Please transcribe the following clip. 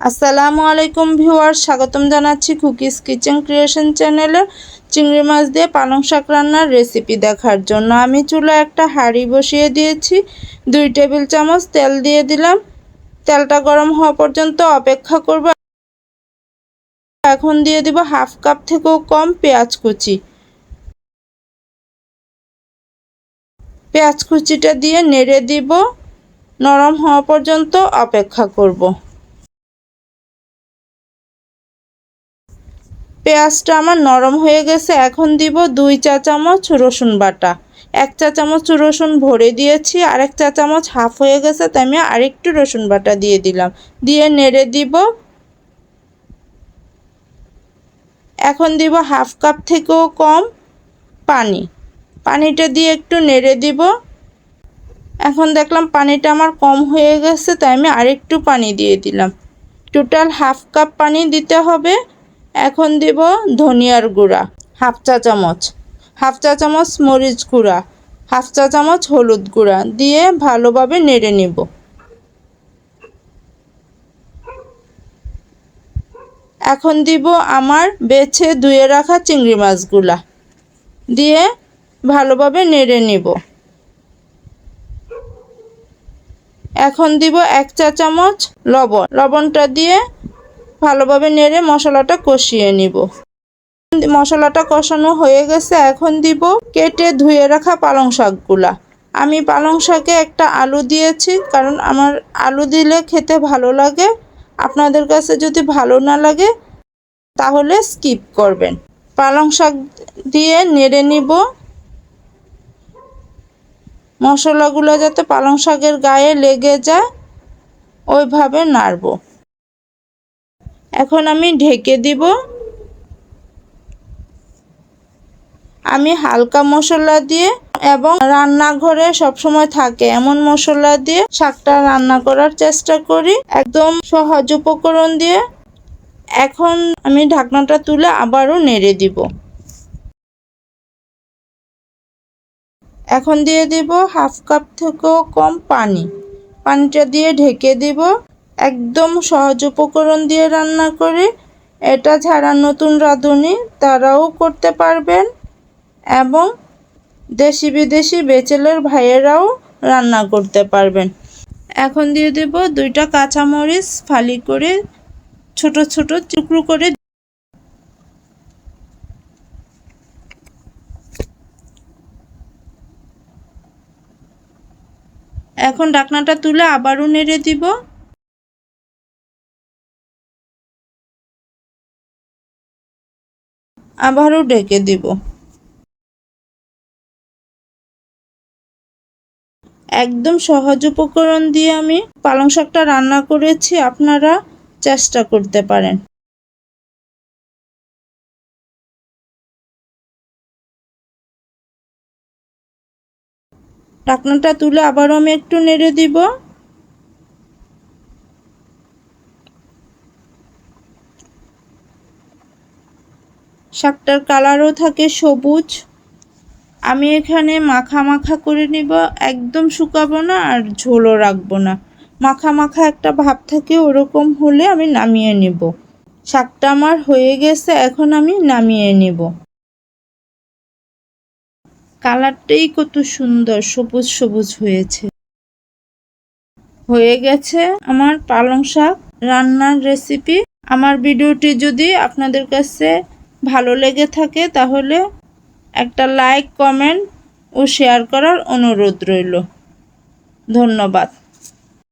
আসসালামু আলাইকুম ভিউয়ার্স, স্বাগতম জানাচ্ছি কুকিজ কিচেন ক্রিয়েশন চ্যানেলে চিংড়ি মাছ দিয়ে পালং শাক রান্নার রেসিপি দেখার জন্য আমি চুলায় একটা হাঁড়ি বসিয়ে দিয়েছি। 2 টেবিল চামচ তেল দিয়ে দিলাম। তেলটা গরম হওয়া পর্যন্ত অপেক্ষা করব। এখন দিয়ে দিব হাফ কাপ থেকেও কম পেঁয়াজ কুচি। পেঁয়াজ কুচিটা দিয়ে নেড়ে দিব, নরম হওয়া পর্যন্ত অপেক্ষা করব। পেঁয়াজটা আমার নরম হয়ে গেছে। এখন দিব 2 চা চামচ রসুন বাটা। 1 চা চামচ রসুন ভরে দিয়েছি, আর 1 চা চামচ হাফ হয়ে গেছে, তাই আমি আরেকটু রসুন বাটা দিয়ে দিলাম। দিয়ে নেড়ে দিব। এখন দিব হাফ কাপ থেকেও কম পানি। পানিটা দিয়ে একটু নেড়ে দিব। এখন দেখলাম পানিটা আমার কম হয়ে গেছে, তাই আমি আরেকটু পানি দিয়ে দিলাম। টোটাল হাফ কাপ পানি দিতে হবে। এখন দিব ধনিয়ার গুঁড়া হাফ চা চামচ, হাফ চা চামচ মরিচ গুঁড়া, হাফ চা চামচ হলুদ গুঁড়া দিয়ে ভালোভাবে নেড়ে নিব। এখন দিব আমার বেছে ধুয়ে রাখা চিংড়ি মাছগুলা দিয়ে ভালোভাবে নেড়ে নিব। এখন দিব 1 চা চামচ লবণ। লবণটা দিয়ে ভালোভাবে নেড়ে মশলাটা কষিয়ে নিব। মশলাটা কষানো হয়ে গেছে। এখন দিব কেটে ধুয়ে রাখা পালং শাকগুলা। আমি পালং শাকে একটা আলু দিয়েছি, কারণ আমার আলু দিলে খেতে ভালো লাগে। আপনাদের কাছে যদি ভালো না লাগে তাহলে স্কিপ করবেন। পালং শাক দিয়ে নেড়ে নিব। মশলাগুলো যাতে পালং শাকের গায়ে লেগে যায় ওইভাবে নাড়ব। এখন আমি ঢেকে দিব। আমি হালকা মশলা দিয়ে এবং রান্নাঘরে সবসময় থাকে এমন মশলা দিয়ে শাকটা রান্না করার চেষ্টা করি, একদম সহজ উপকরণ দিয়ে। এখন আমি ঢাকনাটা তুলে আবারও নেড়ে দিব। এখন দিয়ে দিব হাফ কাপ থেকেও কম পানি। পানিটা দিয়ে ঢেকে দিব। একদম সহজ উপকরণ দিয়ে রান্না করি। এটা যারা নতুন রাঁধুনি তারাও করতে পারবেন এবং দেশি বিদেশি ব্যাচেলর ভাইয়েরাও রান্না করতে পারবেন। এখন দিয়ে দেব 2টা কাঁচামরিচ ফালি করে ছোট ছোট টুকরো করে। এখন ঢাকনাটা তুলে আবারও নেড়ে দিব। আবারও ঢেকে দিব। একদম সহজ উপকরণ দিয়ে আমি পালং শাকটা রান্না করেছি, আপনারা চেষ্টা করতে পারেন। ঢাকনাটা তুলে আবারও আমি একটু নেড়ে দিব। শাকটার কালারও থাকে সবুজ। আমি এখানে মাখা মাখা করে নিব, একদম শুকাবো না আর ঝোলও রাখবো না। মাখা মাখা একটা ভাব থাকে, ওরকম হলে আমি নামিয়ে নিব। শাকটা আমার হয়ে গেছে, এখন আমি নামিয়ে নিব। কালারটাই কত সুন্দর, সবুজ সবুজ হয়েছে। হয়ে গেছে আমার পালং শাক রান্নার রেসিপি। আমার ভিডিওটি যদি আপনাদের কাছে ভালো লেগে থাকে তাহলে একটা লাইক, কমেন্ট ও শেয়ার করার অনুরোধ রইল। ধন্যবাদ।